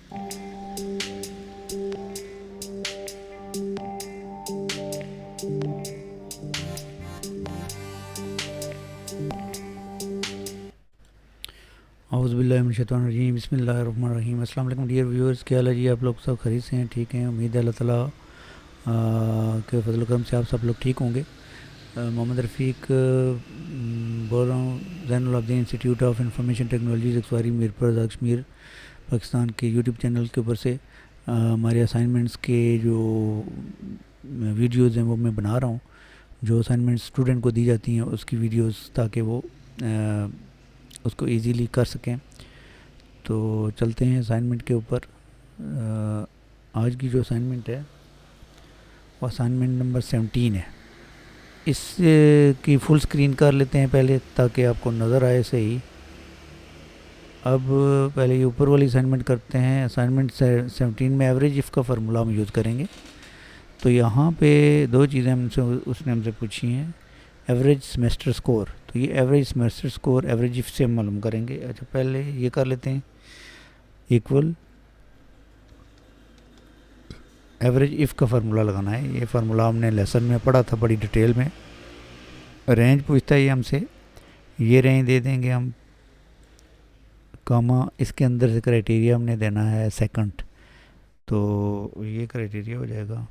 औज़ुबिल्लाहिमिनश्शैतानिर्रजीम बिस्मिल्लाहिर्रहमानिर्रहीम। अस्सलाम वालेकुम डियर व्यूअर्स, क्या हाल है जी? आप लोग सब खैरियत से हैं? ठीक हैं? उम्मीद है अल्लाह ताला के फजल करम से आप सब लोग ठीक होंगे। मोहम्मद रफ़ीक बोल रहा हूँ, Zainul Abidin institute of information technology एक्सवारी मीरपुर कश्मीर पाकिस्तान के यूट्यूब चैनल के ऊपर से हमारे असाइनमेंट्स के जो वीडियोज़ हैं वो मैं बना रहा हूँ। जो असाइनमेंट्स स्टूडेंट को दी जाती हैं उसकी वीडियोज़, ताकि वो उसको ईज़िली कर सकें। तो चलते हैं असाइनमेंट के ऊपर। आज की जो असाइनमेंट है वो असाइनमेंट नंबर 17 है। इस की फुल स्क्रीन कर लेते हैं पहले, ताकि आपको नज़र आए सही। अब पहले ये ऊपर वाली असाइनमेंट करते हैं। असाइनमेंट 17 में एवरेज इफ़ का फार्मूला हम यूज़ करेंगे। तो यहाँ पे दो चीज़ें उसने हमसे पूछी हैं। एवरेज सेमेस्टर स्कोर, तो ये average semester score average if से हम मालूम करेंगे। अच्छा, पहले ये कर लेते हैं, इक्वल एवरेज इफ़ का फार्मूला लगाना है। ये फार्मूला हमने लेसन में पढ़ा था बड़ी डिटेल में। रेंज पूछता है ये हमसे, ये रेंज दे देंगे हम, कामा इसके अंदर से क्राइटेरिया हमने देना है सेकंड। तो ये क्राइटेरिया हो जाएगा,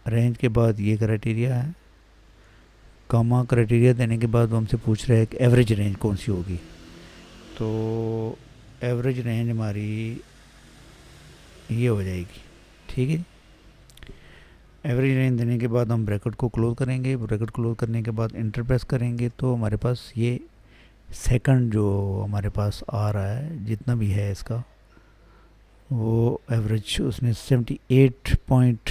रेंज के बाद ये क्राइटेरिया है, कामा क्राइटेरिया देने के बाद वो हमसे पूछ रहे हैं कि एवरेज रेंज कौन सी होगी। तो एवरेज रेंज हमारी ये हो जाएगी, ठीक है। एवरेज रेंज देने के बाद हम ब्रैकेट को क्लोज करेंगे। ब्रैकेट क्लोज करने के बाद इंटर प्रेस करेंगे तो हमारे पास ये सेकंड जो हमारे पास आ रहा है, जितना भी है इसका, वो एवरेज उसने 78 पॉइंट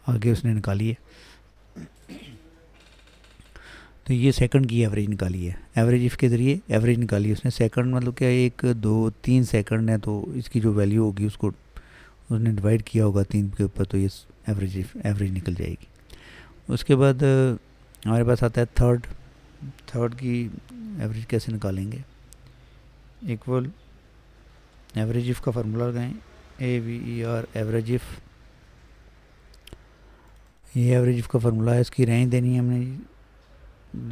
आगे उसने निकाली है। तो ये सेकंड की एवरेज निकाली है। एवरेज इफ़ के ज़रिए एवरेज निकाली है उसने। सेकंड मतलब क्या, 1 2 3 सेकंड है, तो इसकी जो वैल्यू होगी उसको उसने डिवाइड किया होगा 3 के ऊपर, तो ये एवरेज निकल जाएगी। उसके बाद हमारे पास आता है थर्ड की एवरेज कैसे निकालेंगे। इक्वल एवरेज इफ़ का फार्मूला लगाएं, AVER एवरेज इफ़। ये एवरेज इफ़ का फार्मूला है। इसकी रेंज देनी है हमने,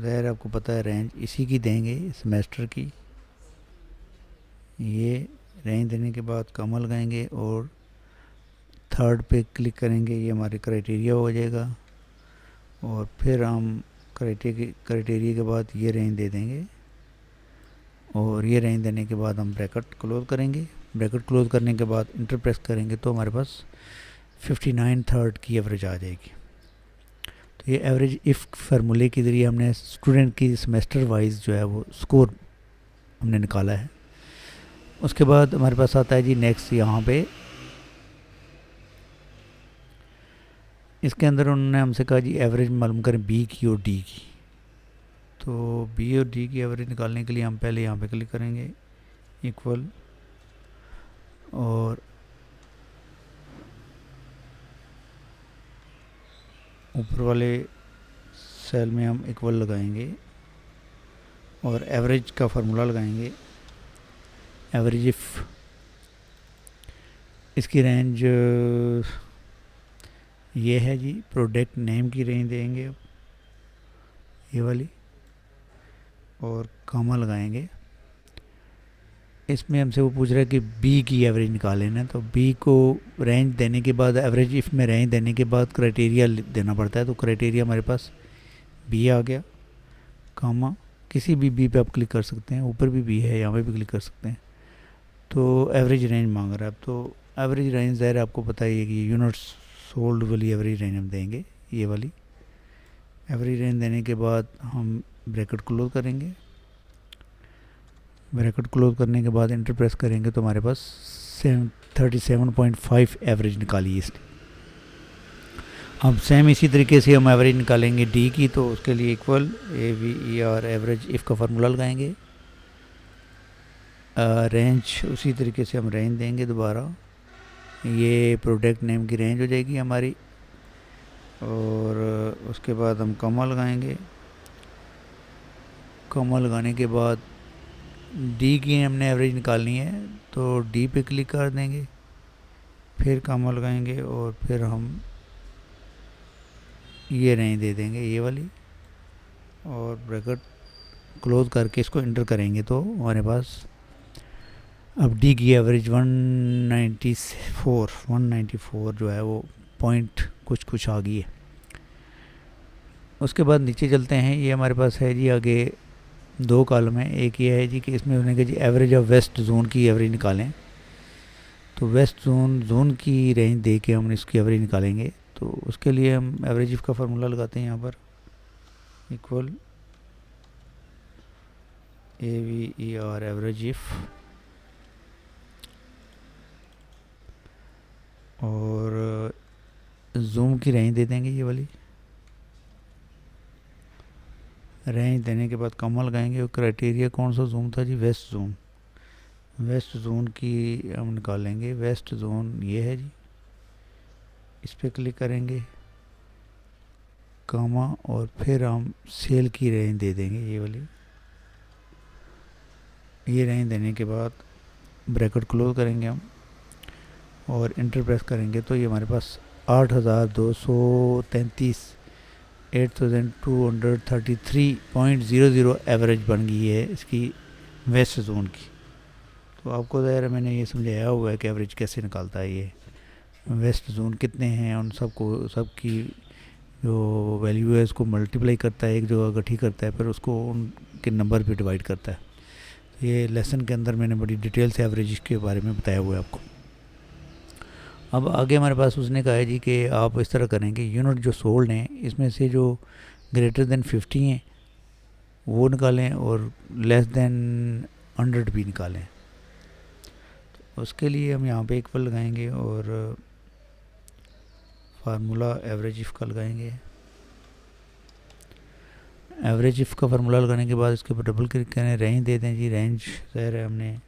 ज़ाहिर आपको पता है रेंज इसी की देंगे, सेमेस्टर की। ये रेंज देने के बाद कॉमा लगाएंगे और थर्ड पे क्लिक करेंगे, ये हमारे क्राइटेरिया हो जाएगा। और फिर हम क्राइटेरिया के बाद ये रेंज दे देंगे और ये रेंज देने के बाद हम ब्रैकेट क्लोज करेंगे। ब्रैकेट क्लोज करने के बाद इंटर प्रेस करेंगे तो हमारे पास 59 थर्ड की एवरेज आ जाएगी। तो ये एवरेज इफ़ फार्मूले के ज़रिए हमने स्टूडेंट की सेमेस्टर वाइज जो है वो स्कोर हमने निकाला है। उसके बाद हमारे पास आता है जी नेक्स्ट, यहाँ पे इसके अंदर उन्होंने हमसे कहा जी एवरेज मालूम करें बी की और डी की। तो बी और डी की एवरेज निकालने के लिए हम पहले यहाँ पे क्लिक करेंगे, इक्वल, और ऊपर वाले सेल में हम इक्वल लगाएंगे और एवरेज का फार्मूला लगाएंगे। एवरेज इफ़, इसकी रेंज ये है जी, प्रोडक्ट नेम की रेंज देंगे ये वाली, और कामा लगाएंगे। इसमें हमसे वो पूछ रहा है कि बी की एवरेज निकालें ना, तो बी को रेंज देने के बाद, एवरेज इफ़ में रेंज देने के बाद क्राइटेरिया देना पड़ता है। तो क्राइटेरिया हमारे पास बी आ गया, कामा, किसी भी बी पे आप क्लिक कर सकते हैं, ऊपर भी बी है, यहाँ पे भी क्लिक कर सकते हैं। तो एवरेज रेंज मांग रहा है। अब तो एवरेज रेंज ज़ाहिर आपको पता ही है कि यूनिट्स सोल्ड वाली एवरेज रेंज हम देंगे, ये वाली एवरेज रेंज देने के बाद हम ब्रैकेट क्लोज करेंगे। ब्रैकेट क्लोज करने के बाद इंटर प्रेस करेंगे तो हमारे पास 37.5 एवरेज निकाली इसने। अब सेम इसी तरीके से हम एवरेज निकालेंगे डी की। तो उसके लिए इक्वल AVER एवरेज इफ़ का फार्मूला लगाएंगे। रेंज उसी तरीके से हम रेंज देंगे दोबारा, ये प्रोडक्ट नेम की रेंज हो जाएगी हमारी। और उसके बाद हम कॉमा लगाएंगे। कॉमा लगाने के बाद डी की हमने एवरेज निकालनी है, तो डी पे क्लिक कर देंगे, फिर कॉमा लगाएंगे और फिर हम ये रेंज दे देंगे ये वाली, और ब्रैकेट क्लोज करके इसको इंटर करेंगे तो हमारे पास अब डी की एवरेज 194 जो है वो पॉइंट कुछ आ गई है। उसके बाद नीचे चलते हैं, ये हमारे पास है जी आगे 2 कॉलम है। एक ये है जी कि इसमें उसने कहा जी एवरेज ऑफ वेस्ट जोन की एवरेज निकालें, तो वेस्ट जोन की रेंज दे के हम इसकी एवरेज निकालेंगे। तो उसके लिए हम एवरेज इफ का फार्मूला लगाते हैं यहाँ पर, इक्वल AVER एवरेज इफ, और जूम की रेंज दे देंगे ये वाली। रेंज देने के बाद कॉमा लगाएंगे, और क्राइटेरिया कौन सा जूम था जी, वेस्ट जोन। वेस्ट जोन की हम निकालेंगे, वेस्ट जोन ये है जी, इस पर क्लिक करेंगे, कॉमा, और फिर हम सेल की रेंज दे देंगे ये वाली। ये रेंज देने के बाद ब्रैकेट क्लोज करेंगे हम और इंटर प्रेस करेंगे, तो ये हमारे पास 8233 8233.00 एवरेज बन गई है इसकी वेस्ट जोन की। तो आपको ज़ाहिर है मैंने ये समझाया हुआ है कि एवरेज कैसे निकालता है ये, वेस्ट जोन कितने हैं उन सबको, सबकी जो वैल्यू है उसको मल्टीप्लाई करता है, एक जगह इकट्ठी करता है, फिर उसको उनके नंबर पे डिवाइड करता है। तो ये लेसन के अंदर मैंने बड़ी डिटेल से एवरेज के बारे में बताया हुआ है आपको। अब आगे हमारे पास उसने कहा है जी कि आप इस तरह करेंगे, यूनिट जो सोल्ड हैं इसमें से जो ग्रेटर देन 50 हैं वो निकालें और लेस देन 100 भी निकालें। तो उसके लिए हम यहाँ पे इक्वल लगाएंगे और फार्मूला एवरेज इफ का लगाएंगे। एवरेज इफ का फार्मूला लगाने के बाद इसके ऊपर डबल क्लिक करें, रेंज दे दें जी, रेंज ज़ाहिर है हमने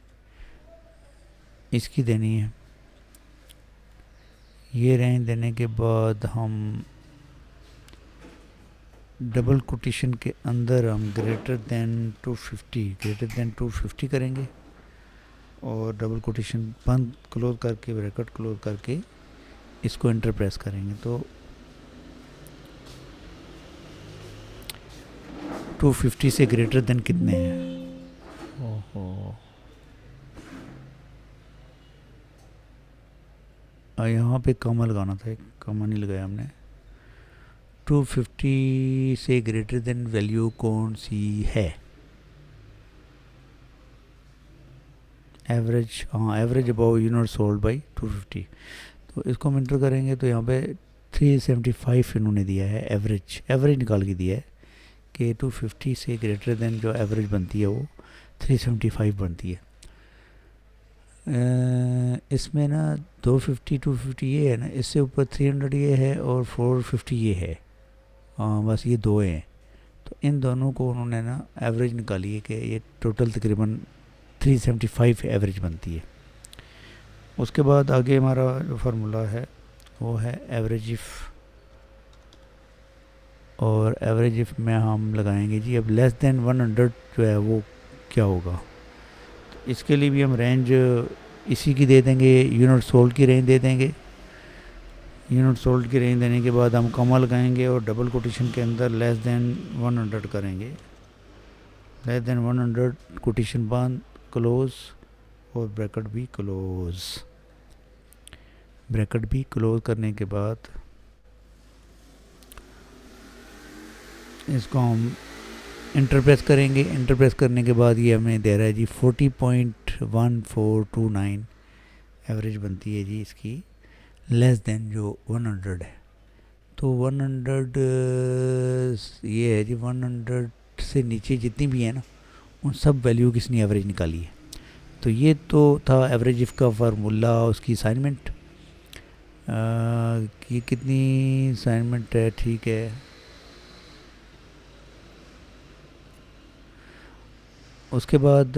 इसकी देनी है। ये रेंज देने के बाद हम डबल कोटेशन के अंदर हम ग्रेटर देन 250 करेंगे और डबल कोटेशन बंद क्लोज करके ब्रैकेट क्लोज करके इसको इंटर प्रेस करेंगे, तो 250 से ग्रेटर देन कितने हैं, ओहो यहाँ पे कॉमा लगाना था, एक कॉमा नहीं लगाया हमने। 250 से ग्रेटर देन वैल्यू कौन सी है, एवरेज, हाँ average about unit sold by 250। तो इसको हम इंटर करेंगे तो यहाँ पे 375 इन्होंने दिया है, एवरेज निकाल के दिया है कि 250 से ग्रेटर देन जो एवरेज बनती है वो 375 बनती है। इसमें ना 250 ये है ना, इससे ऊपर 300 ये है और 450 ये है, हाँ बस ये दो हैं। तो इन दोनों को उन्होंने ना एवरेज निकाली है कि ये टोटल तकरीबन 375 एवरेज बनती है। उसके बाद आगे हमारा जो फार्मूला है वो है एवरेज इफ, और एवरेज इफ में हम लगाएंगे जी अब लेस देन 100 जो है वो क्या होगा। तो इसके लिए भी हम रेंज इसी की दे देंगे, यूनिट सोल्ड की रेंज दे देंगे। यूनिट सोल्ड की रेंज देने के बाद हम कॉमा लगाएंगे और डबल कोटेशन के अंदर लेस देन 100 करेंगे, लेस देन 100 कोटेशन बंद क्लोज और ब्रैकेट भी क्लोज करने के बाद इसको हम इंटर प्रेस करेंगे। इंटर प्रेस करने के बाद ये हमें दे रहा है जी 40.1429 एवरेज बनती है जी इसकी, लेस देन जो 100 है। तो 100 ये है जी, 100 से नीचे जितनी भी है ना उन सब वैल्यू की इसने एवरेज निकाली है। तो ये तो था एवरेज इफ का फार्मूला, उसकी असाइनमेंट कि कितनी असाइनमेंट है, ठीक है। उसके बाद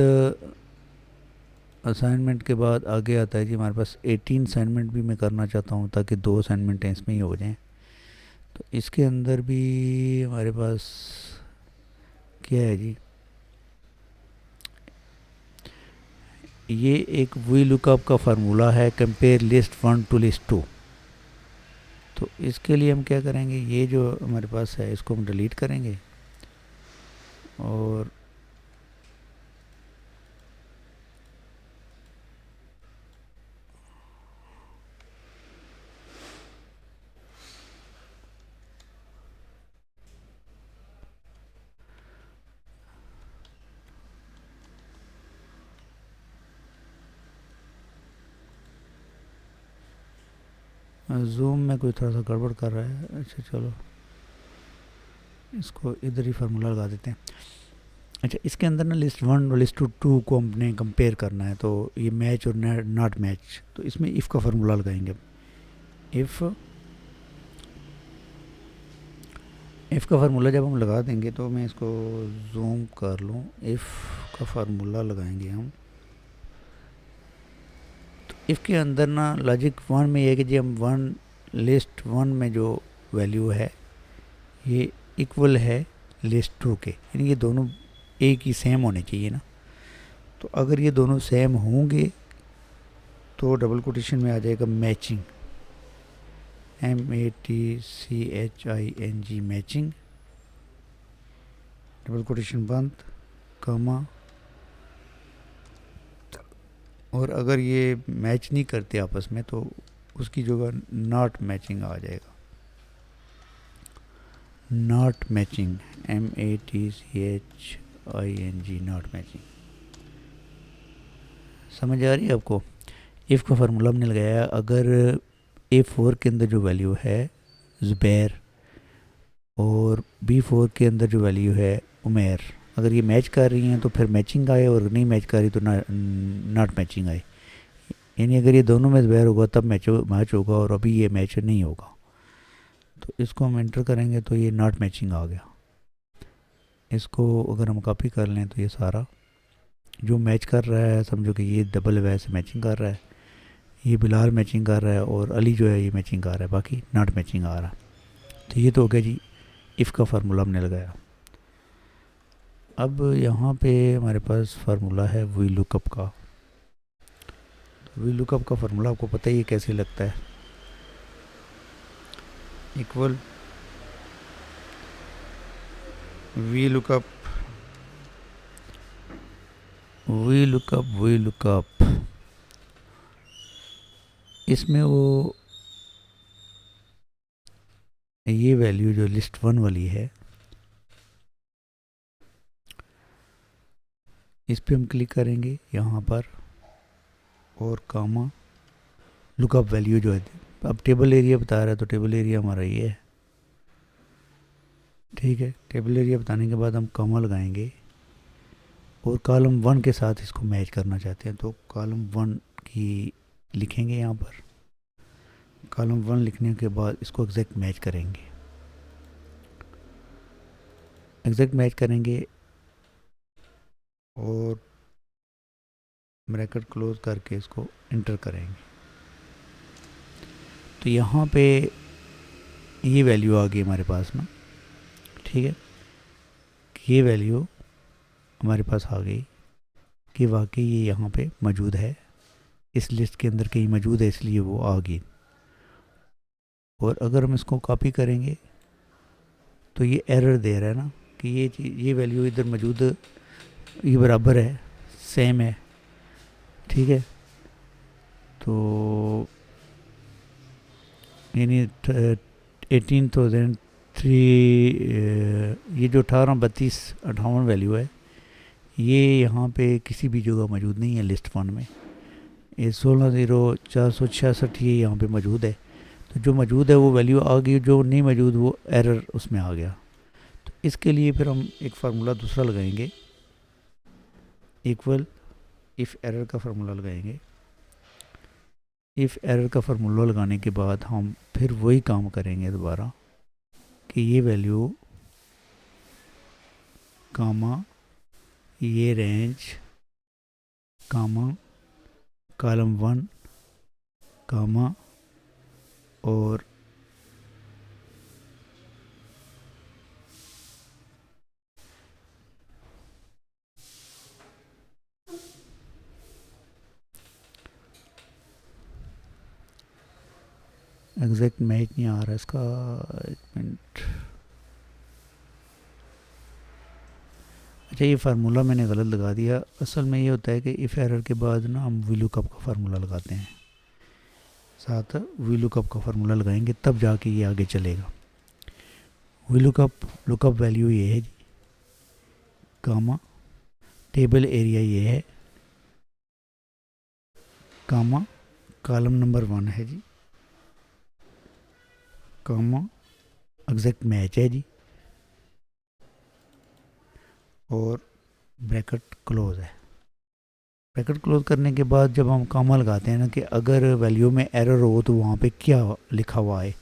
असाइनमेंट के बाद आगे आता है जी हमारे पास 18 असाइनमेंट भी मैं करना चाहता हूँ ताकि 2 असाइनमेंट इसमें ही हो जाएं। तो इसके अंदर भी हमारे पास क्या है जी, ये एक वी लुकअप का फार्मूला है, compare list one to list two. तो इसके लिए हम क्या करेंगे, ये जो हमारे पास है इसको हम डिलीट करेंगे और जूम में कोई थोड़ा सा गड़बड़ कर रहा है। अच्छा चलो इसको इधर ही फार्मूला लगा देते हैं। अच्छा, इसके अंदर ना लिस्ट वन और लिस्ट टू को हमने कंपेयर करना है, तो ये मैच और नॉट मैच, तो इसमें इफ़ का फार्मूला लगाएंगे। इफ़ का फार्मूला जब हम लगा देंगे, तो मैं इसको जूम कर लूँ, इफ़ का फार्मूला लगाएंगे हम। तो इफ़ के अंदर ना लॉजिक वन में ये है कि जब हम वन लिस्ट वन में जो वैल्यू है ये इक्वल है लिस्ट टू के, यानी ये दोनों एक ही सेम होने चाहिए ना। तो अगर ये दोनों सेम होंगे तो डबल कोटेशन में आ जाएगा matching, MATCHING, matching, double quotation बंद, कॉमा। और अगर ये मैच नहीं करते आपस में तो उसकी जगह नॉट मैचिंग आ जाएगा, not matching, MATCHING, not matching. समझ आ रही है आपको? इफ़ का फार्मूला हमने लगाया, अगर A4 के अंदर जो वैल्यू है ज़ुबैर और B4 के अंदर जो वैल्यू है उमेर, अगर ये मैच कर रही हैं तो फिर मैचिंग आए, और नहीं मैच कर रही तो नॉट मैचिंग आए। यानी अगर ये दोनों में ज़ुबैर होगा तब मैच होगा, और अभी ये मैच नहीं होगा। तो इसको हम एंटर करेंगे तो ये नॉट मैचिंग आ गया। इसको अगर हम कॉपी कर लें तो ये सारा जो मैच कर रहा है, समझो कि ये डबल वैसे मैचिंग कर रहा है, ये बिलाल मैचिंग कर रहा है, और अली जो है ये मैचिंग कर रहा है, बाकी नॉट मैचिंग आ रहा है। तो ये तो हो गया जी, इफ़ का फार्मूला हमने लगाया। अब यहाँ पे हमारे पास फार्मूला है वी लुकअप का। वी लुकअप का फार्मूला आपको पता ही है कैसे लगता है, equal V lookup, V lookup, V lookup. इसमें वो ये वैल्यू जो लिस्ट वन वाली है इस पर हम क्लिक करेंगे यहाँ पर, और कामा लुकअप वैल्यू जो है, अब टेबल एरिया बता रहा है तो टेबल एरिया हमारा ये है, ठीक है। टेबल एरिया बताने के बाद हम कामा लगाएंगे और कॉलम वन के साथ इसको मैच करना चाहते हैं, तो कॉलम वन की लिखेंगे यहाँ पर। कॉलम वन लिखने के बाद इसको एग्जैक्ट मैच करेंगे, एग्जैक्ट मैच करेंगे और ब्रैकेट क्लोज करके इसको इंटर करेंगे। तो यहाँ पे ये वैल्यू आ गई हमारे पास ना, ठीक है। ये वैल्यू हमारे पास आ गई कि वाकई ये यहाँ पे मौजूद है, इस लिस्ट के अंदर कहीं मौजूद है, इसलिए वो आ गई। और अगर हम इसको कॉपी करेंगे तो ये एरर दे रहा है ना कि ये वैल्यू इधर मौजूद, ये बराबर है, सेम है, ठीक है। तो यानी 18,003, ये जो 183258 वैल्यू है ये यहाँ पे किसी भी जगह मौजूद नहीं है लिस्ट वन में। ये 16,0466 ये यहाँ पे मौजूद है। तो जो मौजूद है वो वैल्यू आ गई, जो नहीं मौजूद वो एरर उसमें आ गया। तो इसके लिए फिर हम एक फार्मूला दूसरा लगाएंगे, इक्वल इफ़ एरर का फार्मूला लगाएंगे। इफ़ एरर का फार्मूला लगाने के बाद हम फिर वही काम करेंगे दोबारा कि ये वैल्यू कामा ये रेंज कामा कॉलम वन कामा और एग्जैक्ट मैच नहीं आ रहा इसका, एक मिनट। अच्छा, ये फार्मूला मैंने गलत लगा दिया। असल में ये होता है कि इफ़ एरर के बाद ना हम वी लुकअप का फार्मूला लगाते हैं, साथ वी लुकअप का फार्मूला लगाएंगे तब जाके ये आगे चलेगा। वी लुकअप वैल्यू ये है जी, कामा, टेबल एरिया ये है, कामा, कॉलम नंबर 1 है जी, कामा, एग्जैक्ट मैच है जी, और ब्रैकेट क्लोज है। ब्रैकेट क्लोज करने के बाद जब हम कामा लगाते हैं ना कि अगर वैल्यू में एरर हो तो वहाँ पे क्या लिखा हुआ है,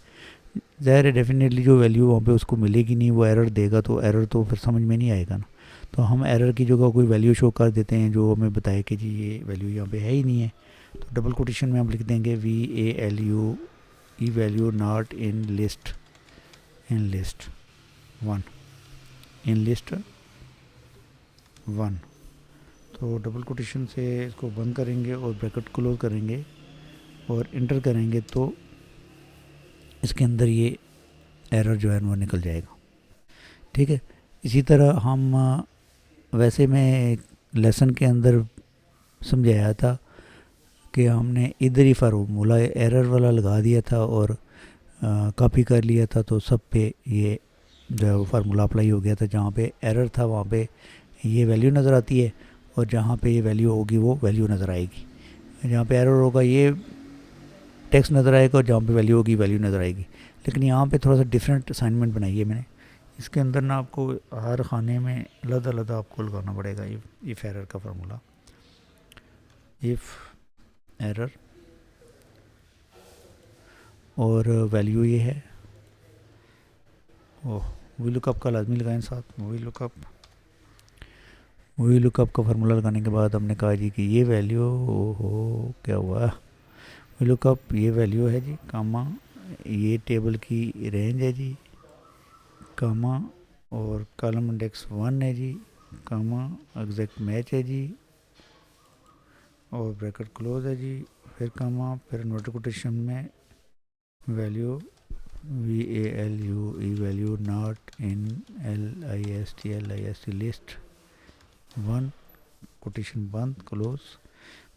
ज़ाहिर है डेफिनेटली जो वैल्यू वहाँ पे उसको मिलेगी नहीं, वो एरर देगा, तो एरर तो फिर समझ में नहीं आएगा ना। तो हम एरर की जगह कोई वैल्यू शो कर देते हैं जो हमें बताए कि जी ये वैल्यू यहाँ पे है ही नहीं है। तो डबल कोटेशन में हम लिख देंगे VALU E value not in list 1, in list 1। तो डबल कोटेशन से इसको बंद करेंगे और ब्रैकेट क्लोज करेंगे और इंटर करेंगे तो इसके अंदर ये एरर जो है वो निकल जाएगा। ठीक है, इसी तरह हम वैसे मैं लेसन के अंदर समझाया था कि हमने इधर ही फार्मूला एरर वाला लगा दिया था और कॉपी कर लिया था, तो सब पे ये जो है वो फार्मूला अप्लाई हो गया था। जहाँ पे एरर था वहाँ पे ये वैल्यू नज़र आती है और जहाँ पे ये वैल्यू होगी वो वैल्यू नज़र आएगी। जहाँ पे एरर होगा ये टेक्स्ट नज़र आएगा और जहाँ पे वैल्यू होगी वैल्यू नज़र आएगी। लेकिन यहाँ पे थोड़ा सा डिफरेंट असाइनमेंट बनाई है मैंने। इसके अंदर ना आपको हर खाने में अलग अलग आपको लगाना पड़ेगा इफ़ एरर का फार्मूला। इफ़ एरर और वैल्यू ये है, ओह वी लुकअप का लाजमी लगाएं साथ। वी लुकअप का फार्मूला लगाने के बाद हमने कहा जी कि ये वैल्यू हो क्या हुआ, वी लुकअप ये वैल्यू है जी, कामा ये टेबल की रेंज है जी, कामा और कॉलम इंडेक्स 1 है जी, कामा एग्जैक्ट मैच है जी और ब्रैकेट क्लोज है जी, फिर कामा, फिर नोट कोटेशन में value VALU E value not in LIST list 1, quotation बंद, क्लोज,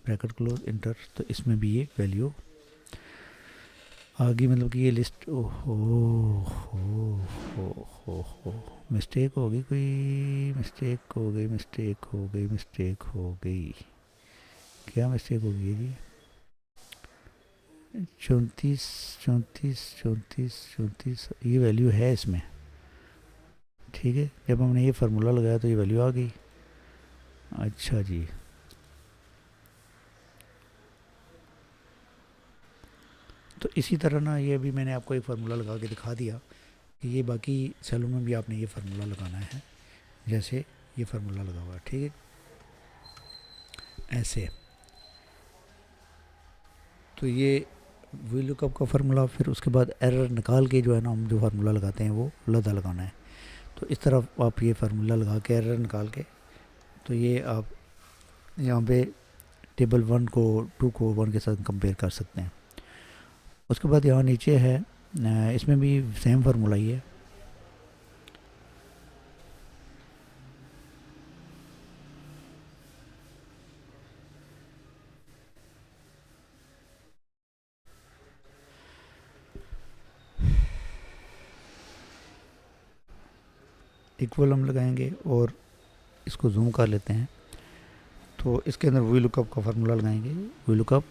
ब्रैकेट क्लोज, इंटर। तो इसमें भी ये वैल्यू आ गई, मतलब कि ये लिस्ट। ओहो हो मिस्टेक हो गई, कोई मिस्टेक हो गई। क्या मिस्टेक हो गई जी? 34 ये वैल्यू है इसमें। ठीक है, जब हमने ये फार्मूला लगाया तो ये वैल्यू आ गई। अच्छा जी, तो इसी तरह ना ये भी मैंने आपको एक फार्मूला लगा के दिखा दिया कि ये बाकी सेलों में भी आपने ये फार्मूला लगाना है, जैसे ये फार्मूला लगा हुआ है। ठीक है, ऐसे। तो ये वी लुकअप का फार्मूला, फिर उसके बाद एरर निकाल के जो है ना हम जो फार्मूला लगाते हैं वो लदा लगाना है। तो इस तरह आप ये फार्मूला लगा के एरर निकाल के, तो ये आप यहाँ पे टेबल 1 को 2 को 1 के साथ कंपेयर कर सकते हैं। उसके बाद यहाँ नीचे है, इसमें भी सेम फार्मूला ही है। इक्वल हम लगाएंगे और इसको जूम कर लेते हैं। तो इसके अंदर वी लुकअप का फार्मूला लगाएंगे, वी लुकअप,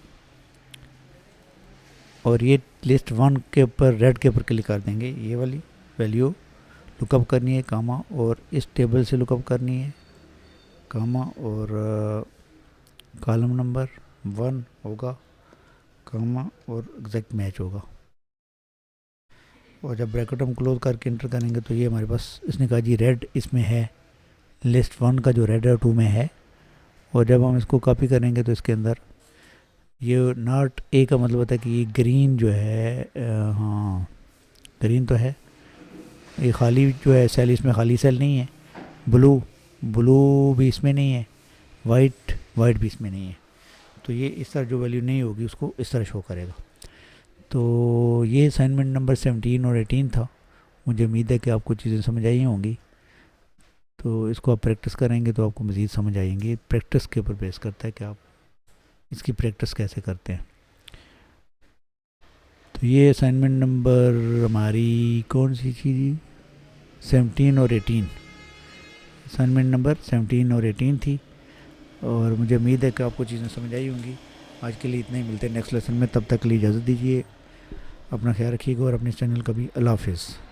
और ये लिस्ट 1 के ऊपर रेड के ऊपर क्लिक कर देंगे। ये वाली वैल्यू लुकअप करनी है, कामा, और इस टेबल से लुकअप करनी है, कामा, और कॉलम नंबर 1 होगा, कामा, और एग्जैक्ट मैच होगा। और जब ब्रैकेट हम क्लोज करके इंटर करेंगे तो ये हमारे पास, इसने कहा जी रेड इसमें है, लिस्ट 1 का जो रेड है 2 में है। और जब हम इसको कॉपी करेंगे तो इसके अंदर ये नॉट ए का मतलब होता है कि ये ग्रीन जो है, हाँ ग्रीन तो है, ये खाली जो है सेल, इसमें खाली सेल नहीं है। ब्लू भी इसमें नहीं है, वाइट भी इसमें नहीं है। तो ये इस तरह जो वैल्यू नहीं होगी उसको इस तरह शो करेगा। तो ये असाइनमेंट नंबर 17 और 18 था। मुझे उम्मीद है कि आपको चीज़ें समझ आई होंगी। तो इसको आप प्रैक्टिस करेंगे तो आपको मज़ीद समझ आएंगी। प्रैक्टिस के ऊपर बेस करता है कि आप इसकी प्रैक्टिस कैसे करते हैं। तो ये असाइनमेंट नंबर हमारी कौन सी थी जी? 17 और 18। असाइनमेंट नंबर 17 और 18 थी। और मुझे उम्मीद है कि आपको चीज़ें समझ आई होंगी। आज के लिए इतना ही, मिलते हैं नेक्स्ट लेसन में। तब तक के लिए इजाज़त दीजिए। अपना ख्याल रखिएगा और अपने चैनल का भी। अल्लाह हाफिज़।